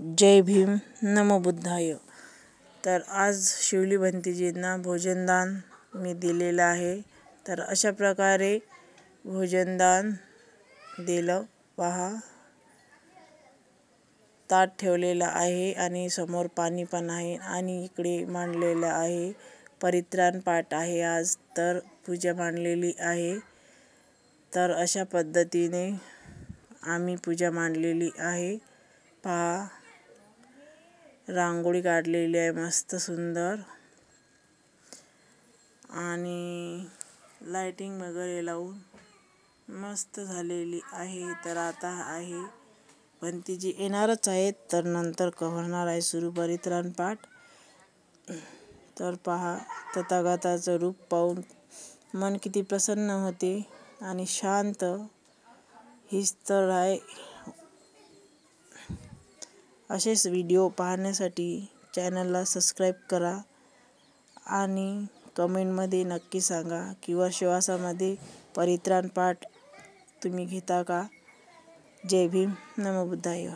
जय भीम नमो बुद्धाय। तर आज शिवली भंतीजींना भोजनदान मी दिलेलं आहे। तर अशा प्रकारे भोजनदान दिलं पहा। ताट ठेवलेलं आहे आणि समोर पाणी पण आहे आणि इकडे मांडलेलं आहे परित्राण पाठ आहे। आज तर पूजा मांडलेली आहे। तर अशा पद्धतीने आम्ही पूजा मांडलेली आहे। पहा, रांगोळी काढलेली आहे मस्त सुंदर आणि लाइटिंग वगैरे लावून मस्त झालेली आहे। तर आता आहे भंतीजी येणारच आहेत, तर नंतर होणार आहे सुरू परित्राण पाठ। तर पहा, तथागताचं रूप पाहून मन किती प्रसन्न होते आणि शांत। हीच तर आहे। असेच व्हिडिओ पाहण्यासाठी चॅनलला सबस्क्राईब करा आणि कमेंटमध्ये नक्की सांगा किंवा श्वासामध्ये परित्राण पाठ तुम्ही घेता का। जय भीम नमो बुद्धाय।